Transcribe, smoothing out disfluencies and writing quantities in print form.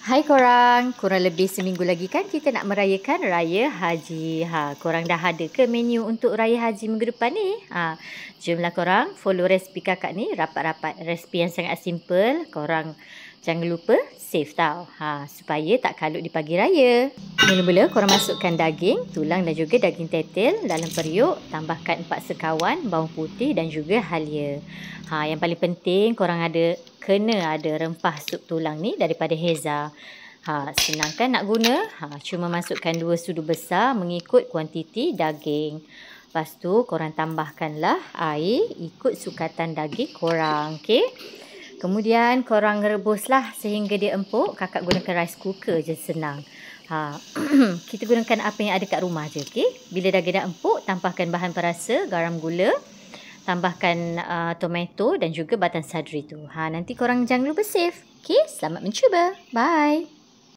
Hai korang, kurang lebih seminggu lagi kan kita nak merayakan Raya Haji. Korang dah ada ke menu untuk Raya Haji minggu depan ni? Jomlah korang follow resipi kakak ni rapat-rapat. Resipi yang sangat simple. Korang jangan lupa save tau. Supaya tak kalut di pagi raya. Mula-mula korang masukkan daging, tulang dan juga daging tetel dalam periuk. Tambahkan 4 sekawan, bawang putih dan juga halia. Yang paling penting korang kena ada rempah sup tulang ni daripada Heza. Senang kan nak guna? Cuma masukkan 2 sudu besar mengikut kuantiti daging. Lepas tu korang tambahkanlah air ikut sukatan daging korang. Okay? Kemudian korang rebuslah sehingga dia empuk. Kakak gunakan rice cooker je, senang. Kita gunakan apa yang ada kat rumah je. Okay? Bila daging dah empuk, tambahkan bahan perasa, garam, gula. Tambahkan tomato dan juga batang sadri tu. Nanti korang jangan lupa save. Okay, selamat mencuba. Bye.